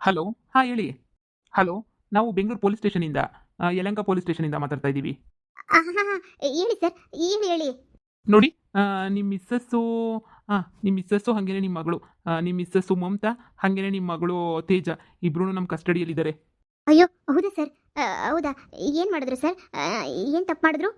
Hello. ಹಾಂ ಹೇಳಿ. Hello. ನಾವು ಬೆಂಗಳೂರು ಪೊಲೀಸ್ ಸ್ಟೇಷನಿಂದ ಯಲಹಂಕ ಪೊಲೀಸ್ ಸ್ಟೇಷನಿಂದ ಮಾತಾಡ್ತಾ ಇದ್ದೀವಿ. ಹಾಂ ಹಾಂ ಹಾಂ. ಹೇಳಿ ಸರ್. ಹೇಳಿ ಹೇಳಿ. ನೋಡಿ, ನಿಮ್ಮ ಮಿಸ್ಸಸ್ಸು, ನಿಮ್ಮ ಮಿಸ್ಸಸ್ಸು ಹಾಗೇನೆ ನಿಮ್ಮ ಮಗಳು, ನಿಮ್ಮ ಮಿಸ್ಸಸ್ಸು ಮಮತಾ, ಹಾಗೇನೆ ನಿಮ್ಮ ಮಗಳು ತೇಜ, ಇಬ್ಬರೂ ನಮ್ಮ ಕಸ್ಟಡಿಯಲ್ಲಿದ್ದಾರೆ. ಅಯ್ಯೋ ಹೌದಾ ಸರ್? ಹೌದಾ? ಏನು ಮಾಡಿದ್ರು ಸರ್? ಏನು ತಪ್ಪು ಮಾಡಿದ್ರು?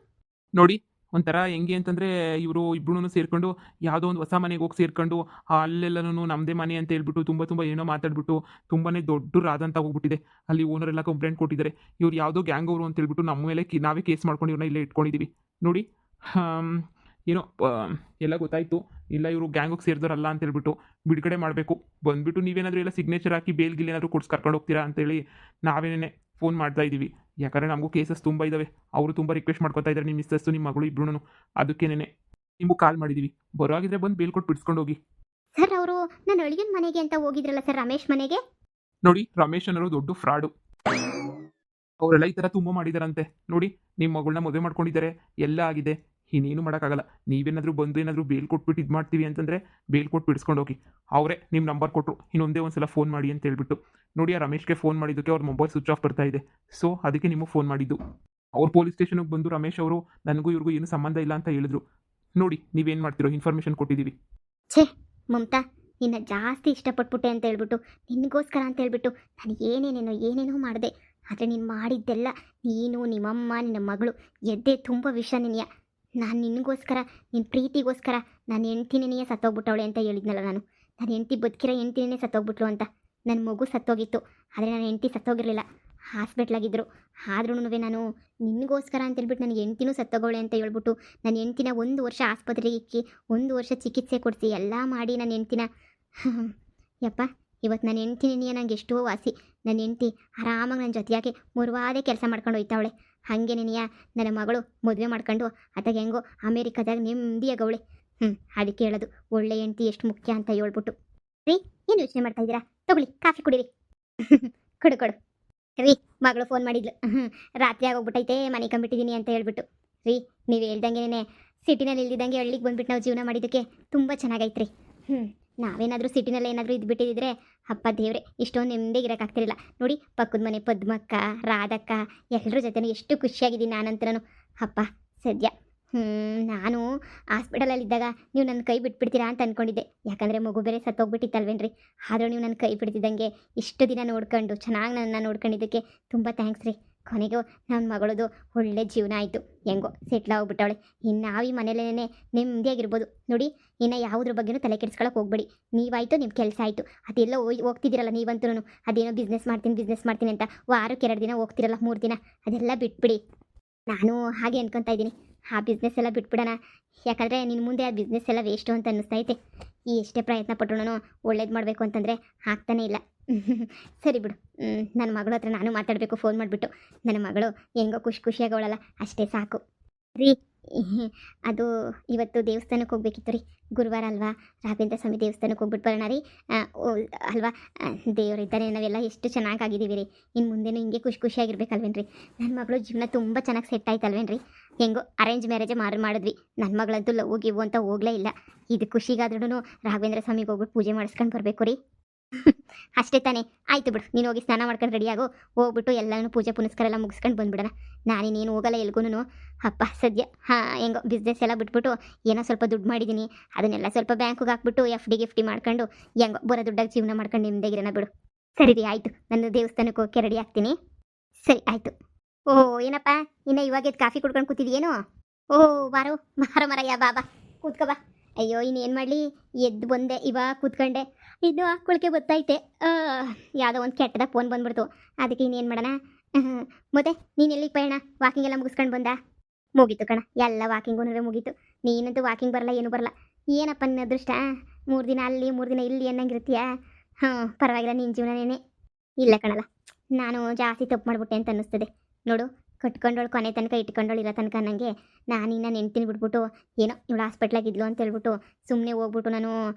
ನೋಡಿ, ಒಂಥರ ಹೆಂಗೆ ಅಂತಂದರೆ, ಇವರು ಇಬ್ಬರೂ ಸೇರ್ಕೊಂಡು ಯಾವುದೋ ಒಂದು ಹೊಸ ಮನೆಗೆ ಹೋಗಿ ಸೇರ್ಕೊಂಡು ಅಲ್ಲೆಲ್ಲನೂ ನಮ್ಮದೇ ಮನೆ ಅಂತ ಹೇಳ್ಬಿಟ್ಟು ತುಂಬ ಏನೋ ಮಾತಾಡ್ಬಿಟ್ಟು ತುಂಬಾ ದೊಡ್ಡ ರಾದ ಅಂತ ಹೋಗ್ಬಿಟ್ಟಿದೆ. ಅಲ್ಲಿ ಓನರೆಲ್ಲ ಕಂಪ್ಲೇಂಟ್ ಕೊಟ್ಟಿದ್ದಾರೆ. ಇವ್ರು ಯಾವುದೋ ಗ್ಯಾಂಗ್ ಅವರು ಅಂತ ಹೇಳ್ಬಿಟ್ಟು ನಮ್ಮ ಮೇಲೆ ನಾವೇ ಕೇಸ್ ಮಾಡ್ಕೊಂಡು ಇವ್ರನ್ನ ಇಲ್ಲೇ ಇಟ್ಕೊಂಡಿದ್ದೀವಿ. ನೋಡಿ, ಆಮ್, ಏನೋ ಎಲ್ಲ ಗೊತ್ತಾಯಿತು. ಇಲ್ಲ, ಇವರು ಗ್ಯಾಂಗಿಗೆ ಸೇರಿದವರಲ್ಲ ಅಂತ ಹೇಳ್ಬಿಟ್ಟು ಬಿಡುಗಡೆ ಮಾಡಬೇಕು. ಬಂದುಬಿಟ್ಟು ನೀವೇನಾದರೂ ಎಲ್ಲ ಸಿಗ್ನೇಚರ್ ಹಾಕಿ ಬೇಲ್ಗಿಲ್ ಏನಾದರೂ ಕೊಡ್ಸಿ ಕರ್ಕೊಂಡು ಹೋಗ್ತೀರಾ ಅಂತೇಳಿ ನಾವೇನೇ ಫೋನ್ ಮಾಡ್ತಾ ಇದ್ದೀವಿ. ಯಾಕಂದರೆ ನಮಗೂ ಕೇಸಸ್ ತುಂಬ ಇದ್ದಾವೆ. ಅವರು ತುಂಬ ರಿಕ್ವೆಸ್ಟ್ ಮಾಡ್ಕೊತಾ ಇದ್ದಾರೆ, ನಿಮ್ಮ ಮಿಸ್ಸಸ್ಸು ನಿಮ್ಮ ಮಗಳು ಇಬ್ಬರೂ. ಅದಕ್ಕೇನೆ ನಿಮಗೂ ಕಾಲ್ ಮಾಡಿದ್ದೀವಿ. ಬರೋ ಆಗಿದ್ರೆ ಬಂದು ಬೇಲ್ ಕೊಟ್ಟು ಬಿಡಿಸ್ಕೊಂಡು ಹೋಗಿ. ಸರ್ ಅವರು ನನ್ನ ಅಳಿಯನ ಮನೆಗೆ ಅಂತ ಹೋಗಿದ್ರಲ್ಲ ಸರ್, ರಮೇಶ್ ಮನೆಗೆ. ನೋಡಿ, ರಮೇಶ್ ಅನ್ನೋರು ದೊಡ್ಡ ಫ್ರಾಡು. ಅವರೆಲ್ಲ ಈ ಥರ ತುಂಬ ಮಾಡಿದಾರಂತೆ. ನೋಡಿ, ನಿಮ್ಮ ಮಗಳನ್ನ ಮದುವೆ ಮಾಡ್ಕೊಂಡಿದ್ದಾರೆ, ಎಲ್ಲ ಆಗಿದೆ. ಇನ್ನೇನು ಮಾಡೋಕ್ಕಾಗಲ್ಲ. ನೀವೇನಾದರೂ ಬಂದು ಏನಾದರೂ ಬೇಲ್ ಕೊಟ್ಬಿಟ್ಟು ಇದು ಮಾಡ್ತೀವಿ ಅಂತಂದರೆ ಬೇಲ್ ಕೊಟ್ಟು ಬಿಡಿಸ್ಕೊಂಡು ಹೋಗಿ. ಅವರೇ ನಿಮ್ಮ ನಂಬರ್ ಕೊಟ್ಟರು, ಇನ್ನೊಂದೇ ಒಂದು ಸಲ ಫೋನ್ ಮಾಡಿ ಅಂತ ಹೇಳ್ಬಿಟ್ಟು. ನೋಡಿ, ಆ ರಮೇಶ್ಗೆ ಫೋನ್ ಮಾಡಿದ್ದಕ್ಕೆ ಅವ್ರ ಮೊಬೈಲ್ ಸ್ವಿಚ್ ಆಫ್ ಬರ್ತಾ ಇದೆ. ಸೊ ಅದಕ್ಕೆ ನಿಮಗೆ ಫೋನ್ ಮಾಡಿದ್ದು. ಅವ್ರು ಪೊಲೀಸ್ ಸ್ಟೇಷನ್ಗೆ ಬಂದು ರಮೇಶ್ ಅವರು ನನಗೂ ಇವ್ರಿಗೂ ಏನು ಸಂಬಂಧ ಇಲ್ಲ ಅಂತ ಹೇಳಿದ್ರು. ನೋಡಿ, ನೀವೇನು ಮಾಡ್ತಿರೋ, ಇನ್ಫಾರ್ಮೇಷನ್ ಕೊಟ್ಟಿದ್ದೀವಿ. ಛೇ ಮಮತಾ, ನಿನ್ನ ಜಾಸ್ತಿ ಇಷ್ಟಪಟ್ಬಿಟ್ಟೆ ಅಂತ ಹೇಳ್ಬಿಟ್ಟು, ನಿನಗೋಸ್ಕರ ಅಂತ ಹೇಳ್ಬಿಟ್ಟು ನಾನು ಏನೇನೋ ಮಾಡಿದೆ. ಆದರೆ ನೀನು ಮಾಡಿದ್ದೆಲ್ಲ, ನೀನು ನಿಮ್ಮಮ್ಮ ನಿನ್ನ ಮಗಳು ಎದ್ದೆ ತುಂಬ ವಿಷ ನಿನಯ. ನಾನು ನಿನಗೋಸ್ಕರ, ನಿನ್ನ ಪ್ರೀತಿಗೋಸ್ಕರ ನನ್ನ ಹೆಂಡ್ತಿನೇ ಸತ್ತೋಗ್ಬಿಟ್ಟವಳೆ ಅಂತ ಹೇಳಿದ್ನಲ್ಲ ನಾನು. ನನ್ನ ಹೆಂಡ್ತಿ ಬದುಕಿರೋ ಹೆಂಡ್ತಿನೇ ಸತ್ತೋಗ್ಬಿಟ್ಲು ಅಂತ. ನನ್ನ ಮಗು ಸತ್ತೋಗಿತ್ತು, ಆದರೆ ನನ್ನ ಹೆಂಡ್ತಿ ಸತ್ತೋಗಿರಲಿಲ್ಲ, ಹಾಸ್ಪಿಟ್ಲಾಗಿದ್ದರು. ಆದ್ರೂ ನಾನು ನಿನಗೋಸ್ಕರ ಅಂತೇಳ್ಬಿಟ್ಟು ನನ್ನ ಹೆಂಡ್ತಿನೂ ಸತ್ತೋಗೋಳೆ ಅಂತ ಹೇಳ್ಬಿಟ್ಟು ನನ್ನ ಹೆಂಡ್ತಿನ 1 ವರ್ಷ ಆಸ್ಪತ್ರೆಗೆ ಇಕ್ಕಿ 1 ವರ್ಷ ಚಿಕಿತ್ಸೆ ಕೊಡಿಸಿ ಎಲ್ಲ ಮಾಡಿ ನನ್ನ ಹೆಂಡ್ತಿನ ಯಪ್ಪ, ಇವತ್ತು ನನ್ನ ಹೆಂಡ್ತಿನೇ ನಂಗೆ ಎಷ್ಟೋ ವಾಸಿ. ನನ್ನ ಹೆಂಡ್ತಿ ಆರಾಮಾಗಿ ನನ್ನ ಜೊತೆಯಾಗೆ ಮುರುವಾದೆ ಕೆಲಸ ಮಾಡ್ಕೊಂಡು ಹೋಯ್ತಾವಳೆ. ಹಾಗೆ ನೆನೆಯ ನನ್ನ ಮಗಳು ಮದುವೆ ಮಾಡ್ಕೊಂಡು ಅತ್ತಾಗ ಹೆಂಗೋ ಅಮೇರಿಕಾದಾಗ ನೆಮ್ಮದಿಯಾಗವಳೆ. ಅದಕ್ಕೆ ಹೇಳೋದು, ಒಳ್ಳೆ ಹೆಂಡ್ತಿ ಎಷ್ಟು ಮುಖ್ಯ ಅಂತ ಹೇಳ್ಬಿಟ್ಟು. ರೀ, ಏನು ಯೋಚನೆ ಮಾಡ್ತಾ ಇದ್ದೀರಾ? ತಗೊಳ್ಳಿ, ಕಾಫಿ ಕುಡೀರಿ. ಕೊಡು ಕೊಡು. ರೀ, ಮಗಳು ಫೋನ್ ಮಾಡಿದ್ಲು. ರಾತ್ರಿ ಆಗೋಗ್ಬಿಟ್ಟೈತೆ, ಮನೆ ಕಂಬಿಟ್ಟಿದ್ದೀನಿ ಅಂತ ಹೇಳ್ಬಿಟ್ಟು. ರೀ, ನೀವು ಹೇಳ್ದಂಗೆನೇ ಸಿಟಿನಲ್ಲಿ ಇಲ್ದಿದ್ದಂಗೆ ಹಳ್ಳಿಗೆ ಬಂದ್ಬಿಟ್ಟು ನಾವು ಜೀವನ ಮಾಡಿದ್ದಕ್ಕೆ ತುಂಬ ಚೆನ್ನಾಗೈತ್ರಿ. ನಾವೇನಾದರೂ ಸಿಟಿನಲ್ಲಿ ಏನಾದರೂ ಇದ್ಬಿಟ್ಟಿದ್ರೆ ಅಪ್ಪ ದೇವ್ರೆ, ಇಷ್ಟೊಂದು ನೆಮ್ಮದಿಗಿರೋಕ್ಕಾಗ್ತಿರಲಿಲ್ಲ. ನೋಡಿ, ಪಕ್ಕದ ಮನೆ ಪದ್ಮಕ್ಕ, ರಾಧಕ್ಕ ಎಲ್ಲರ ಜೊತೆನೂ ಎಷ್ಟು ಖುಷಿಯಾಗಿದ್ದೀನಿ ನಾನಂತರೂ. ಅಪ್ಪ ಸದ್ಯ ನಾನು ಹಾಸ್ಪಿಟಲಲ್ಲಿದ್ದಾಗ ನೀವು ನನ್ನ ಕೈ ಬಿಟ್ಬಿಡ್ತೀರಾ ಅಂತ ಅಂದ್ಕೊಂಡಿದ್ದೆ. ಯಾಕಂದರೆ ಮಗು ಬೇರೆ ಸತ್ತೋಗ್ಬಿಟ್ಟಿತ್ತಲ್ವೇನ್ರಿ. ಆದರೂ ನೀವು ನನ್ನ ಕೈ ಬಿಡ್ತಿದ್ದಂಗೆ ಇಷ್ಟು ದಿನ ನೋಡ್ಕೊಂಡು ಚೆನ್ನಾಗಿ ನನ್ನ ನೋಡ್ಕೊಂಡಿದ್ದಕ್ಕೆ ತುಂಬ ಥ್ಯಾಂಕ್ಸ್ ರೀ. ಕೊನೆಗೂ ನನ್ನ ಮಗಳದು ಒಳ್ಳೆ ಜೀವನ ಆಯಿತು, ಹೆಂಗೋ ಸೆಟ್ಲ್ ಆಗ್ಬಿಟ್ಟವಳೆ. ಇನ್ನು ನಾವು ಈ ಮನೇಲೇ ನೆಮ್ಮದಿಯಾಗಿರ್ಬೋದು. ನೋಡಿ, ಇನ್ನು ಯಾವುದ್ರ ಬಗ್ಗೆನೂ ತಲೆ ಕೆಡಿಸ್ಕೊಳಕ್ಕೆ ಹೋಗ್ಬೇಡಿ. ನೀವಾಯಿತು, ನಿಮ್ಮ ಕೆಲಸ ಆಯಿತು. ಅದೆಲ್ಲ ಹೋಗ್ತಿದ್ದೀರಲ್ಲ ನೀವಂತೂ, ಅದೇನೋ ಬಿಸ್ನೆಸ್ ಮಾಡ್ತೀನಿ ಅಂತ ವಾರಕ್ಕೆ 2 ದಿನ ಹೋಗ್ತಿರಲ್ಲ, 3 ದಿನ, ಅದೆಲ್ಲ ಬಿಟ್ಬಿಡಿ. ನಾನು ಹಾಗೆ ಅನ್ಕೊತಾ ಇದ್ದೀನಿ, ಆ ಬಿಸ್ನೆಸ್ ಎಲ್ಲ ಬಿಟ್ಬಿಡೋಣ. ಯಾಕಂದರೆ ನಿನ್ನ ಮುಂದೆ ಆ ಬಿಸ್ನೆಸ್ ಎಲ್ಲ ವೇಸ್ಟು ಅಂತ ಅನ್ನಿಸ್ತೈತೆ. ಈ ಎಷ್ಟೇ ಪ್ರಯತ್ನ ಪಟ್ಟರು ಒಳ್ಳೇದು ಮಾಡಬೇಕು ಅಂತಂದರೆ ಆಗ್ತಾನೇ ಇಲ್ಲ. ಸರಿ ಬಿಡು, ನನ್ನ ಮಗಳ ಹತ್ರ ನಾನು ಮಾತಾಡಬೇಕು ಫೋನ್ ಮಾಡಿಬಿಟ್ಟು. ನನ್ನ ಮಗಳು ಹೆಂಗೋ ಖುಷಿಯಾಗವಳಲ್ಲ, ಅಷ್ಟೇ ಸಾಕು. ರೀ, ಅದು ಇವತ್ತು ದೇವಸ್ಥಾನಕ್ಕೆ ಹೋಗ್ಬೇಕಿತ್ತು ರೀ. ಗುರುವಾರ ಅಲ್ವಾ, ರಾಘವೇಂದ್ರ ಸ್ವಾಮಿ ದೇವಸ್ಥಾನಕ್ಕೆ ಹೋಗ್ಬಿಟ್ಟು ಬರೋಣ ರೀ. ಅಲ್ವಾ, ದೇವರಿದ್ದಾನೆ, ನಾವೆಲ್ಲ ಎಷ್ಟು ಚೆನ್ನಾಗಿದ್ದೀವಿ ರೀ. ಇನ್ನು ಮುಂದೆನೂ ಹಿಂಗೆ ಖುಷಿಯಾಗಿರ್ಬೇಕಲ್ವೇನ್ರಿ. ನನ್ನ ಮಗಳು ಜೀವನ ತುಂಬ ಚೆನ್ನಾಗಿ ಸೆಟ್ ಆಯ್ತಲ್ವೇನ್ರಿ. ಹೆಂಗೋ ಅರೇಂಜ್ ಮ್ಯಾರೇಜೇ ಮಾಡಿದ್ವಿ. ನನ್ನ ಮಗಳಂತೂ ಲವ್ ಗಿವ್ ಅಂತ ಹೋಗಲೇ ಇಲ್ಲ. ಇದು ಖುಷಿಗಾದ್ರೂ ರಾಘವೇಂದ್ರ ಸ್ವಾಮಿಗೆ ಹೋಗ್ಬಿಟ್ಟು ಪೂಜೆ ಮಾಡಿಸ್ಕೊಂಡು ಬರಬೇಕು ರೀ. ಅಷ್ಟೇ ತಾನೇ? ಆಯಿತು ಬಿಡು, ನೀನು ಹೋಗಿ ಸ್ನಾನ ಮಾಡ್ಕೊಂಡು ರೆಡಿಯಾಗು. ಹೋಗ್ಬಿಟ್ಟು ಎಲ್ಲನೂ ಪೂಜೆ ಪುನಸ್ಕಾರ ಎಲ್ಲ ಮುಗಿಸ್ಕೊಂಡು ಬಂದುಬಿಡೋಣ. ನಾನಿನ್ನೇನು ಹೋಗಲ್ಲ ಎಲ್ಗೂ. ಅಪ್ಪ ಸದ್ಯ ಹೆಂಗೋ ಬಿಸ್ನೆಸ್ ಎಲ್ಲ ಬಿಟ್ಬಿಟ್ಟು ಏನೋ ಸ್ವಲ್ಪ ದುಡ್ಡು ಮಾಡಿದ್ದೀನಿ, ಅದನ್ನೆಲ್ಲ ಸ್ವಲ್ಪ ಬ್ಯಾಂಕಿಗೆ ಹಾಕ್ಬಿಟ್ಟು FD ಮಾಡ್ಕೊಂಡು ಹೆಂಗೋ ಬರೋ ದುಡ್ಡಾಗಿ ಜೀವನ ಮಾಡ್ಕೊಂಡು ನಿಮ್ಮದಾಗಿರೋಣ ಬಿಡು. ಸರಿ ರೀ, ಆಯಿತು. ನಾನು ದೇವಸ್ಥಾನಕ್ಕೆ ಹೋಗಿ ರೆಡಿ ಆಗ್ತೀನಿ. ಸರಿ ಆಯಿತು. ಓಹ್ ಏನಪ್ಪ, ಇನ್ನು ಇವಾಗ ಕಾಫಿ ಕುಡ್ಕೊಂಡು ಕೂತಿದ್ದೀಯೇನು? ಓಹ್ ಬಾರೋ ಮರಯ್ಯ, ಬಾಬಾ ಕೂತ್ಕೋ ಬಾ. ಅಯ್ಯೋ, ಇನ್ನೇನು ಮಾಡಲಿ, ಎದ್ದು ಬಂದೆ, ಇವಾಗ ಕೂತ್ಕೊಂಡೆ. ಇನ್ನು ಹಾಕ್ಕೊಳಕ್ಕೆ ಗೊತ್ತೈತೆ, ಯಾವುದೋ ಒಂದು ಕೆಟ್ಟದಾಗ ಫೋನ್ ಬಂದ್ಬಿಡ್ತು. ಅದಕ್ಕೆ ಇನ್ನೇನು ಮಾಡೋಣ. ಮತ್ತೆ ನೀನು ಎಲ್ಲಿಗೆ ಪಯಣ? ವಾಕಿಂಗ್ ಎಲ್ಲ ಮುಗಿಸ್ಕೊಂಡು ಬಂದ? ಮುಗೀತು ಕಣ, ಎಲ್ಲ ವಾಕಿಂಗು ಮುಗೀತು. ನೀನಂತೂ ವಾಕಿಂಗ್ ಬರಲ್ಲ, ಏನು ಬರಲ್ಲ. ಏನಪ್ಪ ನಿನ್ನ ಅದೃಷ್ಟ, 3 ದಿನ ಅಲ್ಲಿ 3 ದಿನ ಇಲ್ಲಿ ಅನ್ನಂಗಿರ್ತೀಯಾ? ಪರವಾಗಿಲ್ಲ, ನಿನ್ನ ಜೀವನನೇ. ಇಲ್ಲ ಕಣಲ್ಲ, ನಾನು ಜಾಸ್ತಿ ತಪ್ಪು ಮಾಡಿಬಿಟ್ಟೆ ಅಂತ ಅನ್ನಿಸ್ತದೆ. ನೋಡು, ಕಟ್ಕೊಂಡೋಳು ಕೊನೆ ತನಕ ಇಟ್ಕೊಂಡೋಳು ಇರೋ ತನಕ ನನಗೆ ನಾನಿನ್ನ ನೆನ್ತೀನಿ ಬಿಟ್ಬಿಟ್ಟು ಏನೋ ಇವಳು ಹಾಸ್ಪಿಟ್ಲಾಗಿದ್ಲು ಅಂತ ಹೇಳ್ಬಿಟ್ಟು ಸುಮ್ಮನೆ ಹೋಗ್ಬಿಟ್ಟು ನಾನು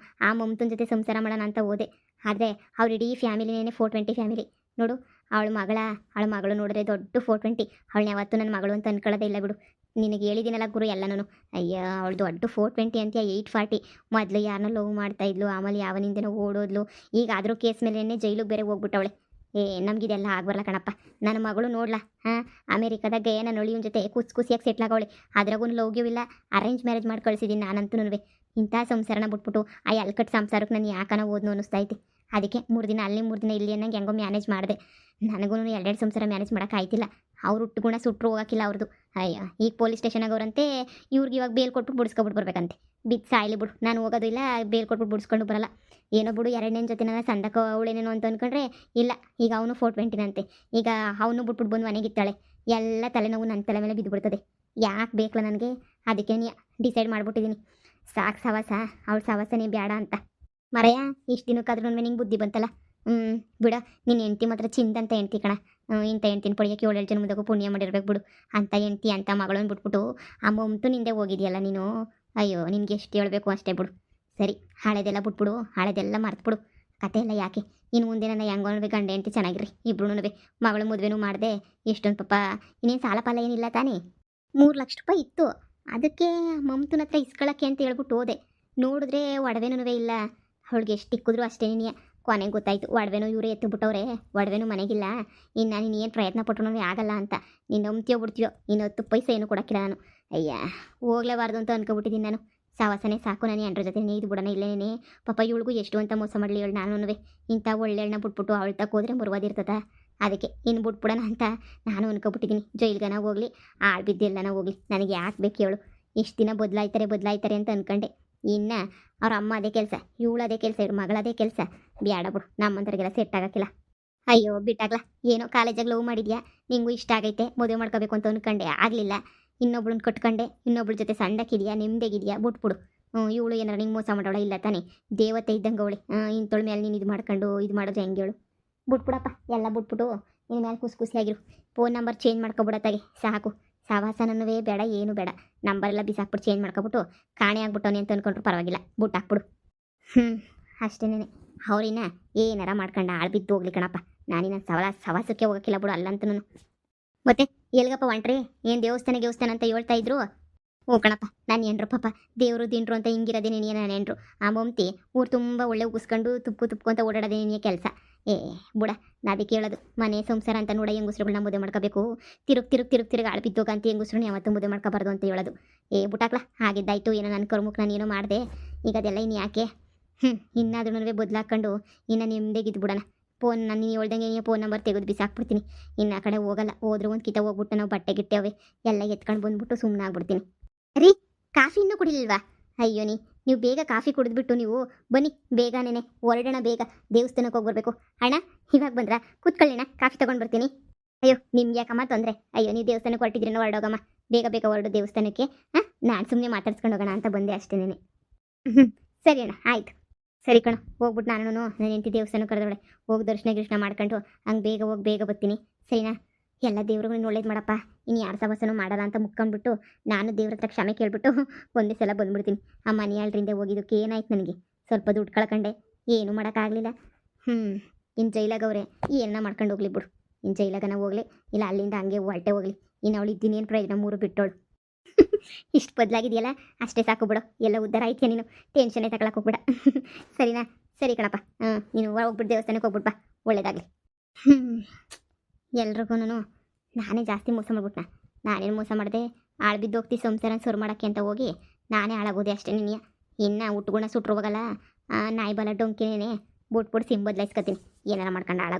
ಆ ಮಮತನ ಜೊತೆ ಸಂಸಾರ ಮಾಡೋಣ ಅಂತ ಹೋದೆ. ಆದರೆ ಅವ್ರ ಇಡೀ ಫ್ಯಾಮಿಲಿನೇ 420 ಫ್ಯಾಮಿಲಿ. ನೋಡು, ಅವಳ ಮಗಳು ನೋಡಿದ್ರೆ ದೊಡ್ಡ 420. ಅವಳನ್ನ ಯಾವತ್ತೂ ನನ್ನ ಮಗಳು ಅಂತ ಅನ್ಕೊಳ್ಳೋದೇ ಇಲ್ಲ ಬಿಡು. ನಿನಗೆ ಹೇಳಿದ್ದೀನಲ್ಲ ಗುರು ಎಲ್ಲನೂ. ಅಯ್ಯ, ಅವಳು ದೊಡ್ಡ 420 ಅಂತೀಯ, 840. ಮೊದಲು ಯಾರನ್ನ ಲವ್ ಮಾಡ್ತಾಯಿದ್ಲು, ಆಮೇಲೆ ಯಾವನಿಂದನೋ ಓಡೋದ್ಲು. ಈಗ ಆದರೂ ಕೇಸ್ ಮೇಲೇ ಜೈಲಿಗೆ ಬೇರೆ ಹೋಗ್ಬಿಟ್ಟವಳೆ. ನಮಗಿದೆಲ್ಲ ಆಗ್ಬರಲ್ಲ ಕಣಪ್ಪ. ನನ್ನ ಮಗಳು ನೋಡ್ಲಾ ಹಾಂ, ಅಮೇರಿಕಾದಾಗ ನನ್ನ ಒಳಿಯನ ಜೊತೆ ಖುಷಿಯಾಗಿ ಸೆಟ್ಲ್ ಆಗವಳೆ. ಅದ್ರಾಗೂ ಲವ್ಗಿಯೂ ಇಲ್ಲ, ಅರೇಂಜ್ ಮ್ಯಾರೇಜ್ ಮಾಡಿ ಕಳಿಸಿದ್ದೀನಿ ನಾನಂತೂ. ಇಂಥ ಸಂಸಾರನ ಬಿಟ್ಬಿಟ್ಟು ಆ ಎಲ್ಕಟ್ ಸಂಸಾರಕ್ಕೆ ನಾನು ಯಾಕನ ಓದ್ನು ಅನ್ನಿಸ್ತೈತಿ. ಅದಕ್ಕೆ 3 ದಿನ ಅಲ್ಲಿ 3 ದಿನ ಇಲ್ಲಿ ಅನ್ನಂಗೆ ಹೆಂಗೋ ಮ್ಯಾನೇಜ್ ಮಾಡಿದೆ. ನನಗೂ 2 ಸಂಸಾರ ಮ್ಯಾನೇಜ್ ಮಾಡೋಕ್ಕಾಯ್ತಿಲ್ಲ. ಅವ್ರು ಹುಟ್ಟು ಗುಣ ಸುಟ್ಟರು ಹೋಗೋಕ್ಕಿಲ್ಲ ಅವ್ರದ್ದು. ಅಯ್ಯ, ಈಗ ಪೊಲೀಸ್ ಸ್ಟೇಷನಾಗ ಅವ್ರಂತೆ ಇವ್ರಿಗೆ ಇವಾಗ ಬೇಲ್ ಕೊಟ್ಬಿಟ್ಟು ಬಿಡಿಸ್ಕೊಬಿಟ್ಟು ಬರ್ಬೇಕಂತೆ. ಬಿದ್ದು ಸಾಯ್ಲಿ ಬಿಡು, ನಾನು ಹೋಗೋದು ಇಲ್ಲ, ಬೇಲ್ ಕೊಟ್ಬಿಟ್ಟು ಬಿಡಿಸ್ಕೊಂಡು ಬರಲ್ಲ. ಏನೋ ಬಿಡು, 2ನೇ ಜೊತೆ ನನ್ನ ಸಂದಕ ಅವಳೇನೇನೋ ಅಂತ ಅಂದ್ಕೊಂಡ್ರೆ ಇಲ್ಲ. ಈಗ ಅವನು 420ನಂತೆ. ಈಗ ಅವನು ಬಿಟ್ಬಿಟ್ಟು ಬಂದು ಮನೆಗಿತ್ತಾಳೆ. ಎಲ್ಲ ತಲೆನೋವು ನನ್ನ ತಲೆ ಮೇಲೆ ಬಿದ್ದುಬಿಡ್ತದೆ. ಯಾಕೆ ಬೇಕಲ್ಲ ನನಗೆ? ಅದಕ್ಕೆ ಡಿಸೈಡ್ ಮಾಡಿಬಿಟ್ಟಿದ್ದೀನಿ, ಸಾಕು ಸವಾಸ, ಅವಳ ಸವಾಸನೇ ಬೇಡ ಅಂತ. ಮರೆಯ ಇಷ್ಟು ದಿನಕ್ಕಾದ್ರೂ ನಿಂಗೆ ಬುದ್ಧಿ ಬಂತಲ್ಲ. ಬಿಡ, ನಿನ್ನ ಹೆಂಡ್ತಿ ಮಾತ್ರ ಚಿಂದಂತ ಹೆಂಡ್ತಿ ಕಣ. ಇಂಥ ಹೆಂಡ್ತಿನ ಪಡೆಯೋಕ್ಕೆ 7 ಜನ ಮುಂದಕ್ಕೂ ಪುಣ್ಯ ಮಾಡಿರ್ಬೇಕು ಬಿಡು. ಅಂಥ ಹೆಂಡ್ತಿ ಅಂತ ಮಗಳನ್ನ ಬಿಟ್ಬಿಟ್ಟು ಆ ಮೊಮ್ತು ನಿಂದೆ ಹೋಗಿದೆಯಲ್ಲ ನೀನು. ಅಯ್ಯೋ, ನಿನ್ಗೆ ಎಷ್ಟು ಹೇಳ್ಬೇಕು ಅಷ್ಟೇ ಬಿಡು. ಸರಿ, ಹಳೆದೆಲ್ಲ ಬಿಟ್ಬಿಡು, ಹಳೆದೆಲ್ಲ ಮರ್ತ್ಬಿಡು. ಕತೆ ಎಲ್ಲ ಯಾಕೆ? ಇನ್ನು ಮುಂದೆ ನನ್ನ ಹೆಂಗೋನವೇ ಗಂಡ ಹೆಂಡ್ತಿ ಚೆನ್ನಾಗಿರ್ರಿ ಇಬ್ರು. ಮಗಳು ಮದುವೆನೂ ಮಾಡಿದೆ. ಎಷ್ಟೊಂದು ಪಾಪ ಇನ್ನೇನು ಸಾಲ ಪಾಲ ಏನಿಲ್ಲ ತಾನೇ. 3 ಲಕ್ಷ ರೂಪಾಯಿ ಇತ್ತು. ಅದಕ್ಕೆ ಮಮ್ತನ ಹತ್ರ ಇಸ್ಕೊಳ್ಳೋಕ್ಕೆ ಅಂತ ಹೇಳ್ಬಿಟ್ಟು ಹೋದೆ. ನೋಡಿದ್ರೆ ಒಡವೆನೂ ಇಲ್ಲ. ಅವಳಿಗೆ ಎಷ್ಟು ಇಕ್ಕಿದ್ರು ಅಷ್ಟೇ. ಕೊನೆಗೆ ಗೊತ್ತಾಯ್ತು, ಒಡವೆನೂ ಇವರೇ ಎತ್ತಿಬಿಟ್ಟವ್ರೆ. ಒಡವೆನೂ ಮನೆಗಿಲ್ಲ. ಇನ್ನು ನೀನು ಏನು ಪ್ರಯತ್ನ ಪಟ್ಟರು ಆಗಲ್ಲ ಅಂತ. ನೀನು ನಂಬ್ತೀಯೋ ಬಿಡ್ತೀಯೋ, ಇನ್ನು 10 ಪೈಸೆ ಏನೂ ಕೊಡೋಕ್ಕಿಲ್ಲ ನಾನು. ಅಯ್ಯ, ಹೋಗ್ಲೇಬಾರ್ದು ಅಂತ ಅನ್ಕೊಬಿಟ್ಟಿದ್ದೀನಿ ನಾನು. ಸಾವಾಸನೆ ಸಾಕು, ನಾನು ಎಂಟ್ರ ಜೊತೆ ಇದು ಬಿಡೋಣ ಇಲ್ಲೇನೇ. ಪಾಪ ಇವಳಿಗೂ ಎಷ್ಟು ಅಂತ ಮೋಸ ಮಾಡಲಿ ಹೇಳಿ ನಾನು. ಇಂಥ ಒಳ್ಳೆಯಳನ್ನ ಬಿಟ್ಬಿಟ್ಟು ಅವಳು ತಕ್ಕೋದ್ರೆ ಮುರುವಾದಿರ್ತದ. ಅದಕ್ಕೆ ಇನ್ನು ಬಿಟ್ಬಿಡೋಣ ಅಂತ ನಾನು ಅನ್ಕೊಬಿಟ್ಟಿದ್ದೀನಿ. ಜೈಲ್ಗನ ಹೋಗ್ಲಿ, ಆಳು ಬಿದ್ದೆಲ್ಲನ ಹೋಗ್ಲಿ, ನನಗೆ ಯಾಕೆ ಬೇಕು ಹೇಳು? ಇಷ್ಟು ದಿನ ಬದಲಾಯ್ತಾರೆ ಅಂತ ಅನ್ಕೊಂಡೆ. ಇನ್ನು ಅವ್ರ ಅಮ್ಮ ಅದೇ ಕೆಲಸ, ಇವಳು ಅದೇ ಕೆಲಸ, ಇವ್ರ ಮಗಳದೇ ಕೆಲಸ. ಬ್ಯಾಡ ಬಿಡು, ನಮ್ಮಂಥವ್ರಿಗೆಲ್ಲ ಸೆಟ್ ಆಗೋಕ್ಕಿಲ್ಲ. ಅಯ್ಯೋ ಬಿಟ್ಟಾಗ್ಲ, ಏನೋ ಕಾಲೇಜಾಗ ಲವ್ ಮಾಡಿದ್ಯಾ, ನಿಂಗೂ ಇಷ್ಟ ಆಗೈತೆ, ಮದುವೆ ಮಾಡ್ಕೋಬೇಕು ಅಂತ ಅನ್ಕೊಂಡೆ, ಆಗಲಿಲ್ಲ. ಇನ್ನೊಬ್ಳನ್ನ ಕಟ್ಕೊಂಡೆ, ಇನ್ನೊಬ್ಳ ಜೊತೆ ಸಣ್ಣಕ್ಕಿದೆಯಾ, ನಿಮ್ದೇಗಿದೆಯಾ, ಬಿಟ್ಬಿಡು. ಇವಳು ಏನಾರ ನಿಂಗೆ ಮೋಸ ಮಾಡೋಳ? ಇಲ್ಲ ತಾನೆ, ದೇವತೆ ಇದ್ದಂಗೆ ಅವಳೆ. ಇಂತೊಳ ಮೇಲೆ ನೀನು ಇದು ಮಾಡಿದ್ರೆ ಹೆಂಗೆ ಹೇಳು? ಬಿಟ್ಬಿಡಪ್ಪ, ಎಲ್ಲ ಬಿಟ್ಬಿಟ್ಟು ಇನ್ನು ಮೇಲೆ ಖುಷಿಯಾಗಿರು. ಫೋನ್ ನಂಬರ್ ಚೇಂಜ್ ಮಾಡ್ಕೊಬಿಡತ್ತಾಗೆ ಸಾಕು. ಸವಾಸನೂ ಬೇಡ, ಏನು ಬೇಡ. ನಂಬರೆಲ್ಲ ಬಿಸಾಕ್ಬಿಟ್ಟು ಚೇಂಜ್ ಮಾಡ್ಕೊಬಿಟ್ಟು ಕಾಣೆ ಆಗ್ಬಿಟ್ಟವನೆ ಅಂತ ಅಂದ್ಕೊಂಡ್ರು ಪರವಾಗಿಲ್ಲ, ಬುಟ್ಟು ಹಾಕ್ಬಿಡು. ಅಷ್ಟೇನೆ. ಅವ್ರಿನ ಏನಾರ ಮಾಡ್ಕೊಂಡು ಆಳು ಬಿದ್ದು ಹೋಗ್ಲಿ ಕಣಪ್ಪ. ನಾನಿನ್ನ ಸವಾಸಕ್ಕೆ ಹೋಗೋಕ್ಕಿಲ್ಲ ಬಿಡು ಅಲ್ಲಂತನೂ. ಮತ್ತೆ ಎಲ್ಗಪ್ಪ ಹೊಂಟ್ರಿ? ಏನು ದೇವಸ್ಥಾನ ಅಂತ ಹೇಳ್ತಾ ಇದ್ರು? ಓ ಕಣಪ್ಪ, ನಾನು ಎಂಡ್ರು ಪಾಪ, ದೇವರು ದಿಂಡ್ರು ಅಂತ ಹಿಂಗಿರೋದೇ ನೀನು. ನಾನು ಎಂಡ್ರು ಆ ಮೊಮ್ತಿ ಊರು ತುಂಬ ಒಳ್ಳೆ ಉಗಿಸ್ಕೊಂಡು ತುಪ್ಕು ಅಂತ ಓಡಾಡೋದೇ ನೀನು ಕೆಲಸ. ಬುಡ, ಅದಕ್ಕೆ ಹೇಳೋದು, ಮನೆ ಸಂಸಾರ ಅಂತ ನೋಡ ಹೆಂಗುಸ್ರುಗಳನ್ನ ಮದುವೆ ಮಾಡ್ಕೋಬೇಕು. ತಿರುಗಿ ಆಳು ಬಿದ್ದೋಗ ಅಂತ ಹೆಂಗುಸ್ರನ್ನ ಯಾವತ್ತೂ ಮದುವೆ ಮಾಡ್ಕೋಬಾರ್ದು ಅಂತ ಹೇಳೋದು. ಬುಟಾಕ್ಲ, ಹಾಗಿದ್ದಾಯ್ತು. ಏನೋ ನನ್ನ ಕರ್ಮಕ್ಕೆ ನಾನೇನೋ ಮಾಡಿದೆ. ಈಗ ಅದೆಲ್ಲ ಇನ್ನು ಯಾಕೆ? ಇನ್ನಾದ್ರೂ ಬದಲಾಕೊಂಡು ಇನ್ನು ನಿಮ್ದೇಗಿದ್ದು ಫೋನ್ ನಾನು ನೀನು ಹೇಳ್ದಂಗೆ ಫೋನ್ ನಂಬರ್ ತೆಗೆದು ಬಿಸಾಕ್ಬಿಡ್ತೀನಿ. ಇನ್ನು ಆ ಕಡೆ ಹೋಗಲ್ಲ. ಹೋದ್ರೆ ಒಂದು ಕಿತ ಹೋಗ್ಬಿಟ್ಟು ನಾವು ಬಟ್ಟೆ ಗಿಟ್ಟೆ ಎಲ್ಲ ಎತ್ಕೊಂಡು ಬಂದ್ಬಿಟ್ಟು ಸುಮ್ಮನೆ ಆಗ್ಬಿಡ್ತೀನಿ. ರೀ, ಕಾಫಿ ಇನ್ನೂ ಕುಡಿಲಿಲ್ವಾ? ಅಯ್ಯೋ ನೀವು ಬೇಗ ಕಾಫಿ ಕುಡಿದ್ಬಿಟ್ಟು ನೀವು ಬನ್ನಿ, ಬೇಗನೇ ಹೊರಡೋಣ, ಬೇಗ ದೇವಸ್ಥಾನಕ್ಕೆ ಹೋಗ್ಬರ್ಬೇಕು. ಅಣ್ಣ ಇವಾಗ ಬಂದ್ರಾ? ಕೂತ್ಕೊಳ್ಳೋಣ, ಕಾಫಿ ತೊಗೊಂಡು ಬರ್ತೀನಿ. ಅಯ್ಯೋ, ನಿಮ್ಗೆ ಯಾಕಮ್ಮ ತೊಂದರೆ? ಅಯ್ಯೋ, ನೀವು ದೇವಸ್ಥಾನಕ್ಕೆ ಹೊರಟಿದ್ರೇನೋ, ಹೊರಡೋಗಮ್ಮ, ಬೇಗ ಹೊರಡು ದೇವಸ್ಥಾನಕ್ಕೆ. ನಾನು ಸುಮ್ಮನೆ ಮಾತಾಡ್ಸ್ಕೊಂಡು ಹೋಗೋಣ ಅಂತ ಬಂದೆ ಅಷ್ಟೇನೆ. ಸರಿ ಅಣ್ಣ, ಆಯ್ತು. ಸರಿ ಕಣ, ಹೋಗ್ಬಿಟ್ಟು ನಾನು ನನ್ನ ಹೆಂಡತಿ ದೇವಸ್ಥಾನಕ್ಕೆ ಕರೆದವಳೆ. ಹೋಗಿ ದರ್ಶನ ಮಾಡ್ಕೊಂಡು ಹಂಗೆ ಬೇಗ ಬರ್ತೀನಿ. ಸರಿನಾ? ಎಲ್ಲ ದೇವ್ರಿಗೂ ಒಳ್ಳೇದು ಮಾಡಪ್ಪ. ಇನ್ನು ಯಾರು ಸವಸನೂ ಮಾಡಲ್ಲ ಅಂತ ಮುಕ್ಕೊಂಡ್ಬಿಟ್ಟು ನಾನು ದೇವ್ರ ಹತ್ರ ಕ್ಷಮೆ ಕೇಳ್ಬಿಟ್ಟು ಒಂದೇ ಸಲ ಬಂದ್ಬಿಡ್ತೀನಿ. ಆ ಮನೆ ಆಳ್ರಿಂದ ಹೋಗಿದ್ದಕ್ಕೆ ಏನಾಯ್ತು ನನಗೆ? ಸ್ವಲ್ಪ ದುಡ್ಡು ಕಳ್ಕೊಂಡೆ, ಏನೂ ಮಾಡೋಕ್ಕಾಗಲಿಲ್ಲ. ಇನ್ನು ಜೈಲಾಗವ್ರೆ, ಏನನ್ನ ಮಾಡ್ಕೊಂಡು ಹೋಗ್ಲಿ ಬಿಡು. ಇನ್ನು ಜೈಲಾಗನ ಹೋಗ್ಲಿ, ಇಲ್ಲ ಅಲ್ಲಿಂದ ಹಂಗೆ ಹೊರಟೆ ಹೋಗ್ಲಿ. ಇನ್ನು ಅವಳು ಇದ್ದೀನಿ ಏನು ಪ್ರಯೋಜನ? 3 ಬಿಟ್ಟೋಳು. ಇಷ್ಟು ಬದಲಾಗಿದೆಯಲ್ಲ, ಅಷ್ಟೇ ಸಾಕು ಬಿಡು. ಎಲ್ಲ ಉದ್ಧಾರ ಆಯ್ತೀಯ ನೀನು, ಟೆನ್ಷನ್ನೇ ತಗೊಳಕ್ಕೆ ಹೋಗ್ಬಿಡ. ಸರಿನಾ? ಸರಿ ಕಣಪ್ಪ. ನೀನು ಹೋಗ್ಬಿಟ್ಟು ದೇವಸ್ಥಾನಕ್ಕೆ ಹೋಗ್ಬಿಟ್ಟು ಬಾ, ಒಳ್ಳೇದಾಗಲಿ. ಎಲ್ರಿಗೂ ನಾನೇ ಜಾಸ್ತಿ ಮೋಸ ಮಾಡ್ಬಿಟ್ನ. ನಾನೇನು ಮೋಸ ಮಾಡಿದೆ? ಆಳು ಬಿದ್ದು ಹೋಗ್ತಿ ಸಂಸಾರ ಸುರು ಮಾಡೋಕ್ಕೆ ಅಂತ ಹೋಗಿ ನಾನೇ ಹಾಳಾಗೋದೆ ಅಷ್ಟೇ. ನಿನ್ನ ಇನ್ನು ಉಟ್ಗುಣ ಸುಟ್ರು ಹೋಗಲ್ಲ. ನಾಯಿ ಬಲ ಡೊಂಕಿನೇ ಬಿಟ್ಬಿಟ್ಟು ಸಿಮ್ ಬದಲಾಯಿಸ್ಕೊತೀನಿ. ಏನಾರ ಮಾಡ್ಕೊಂಡು ಹಾಳಾಗ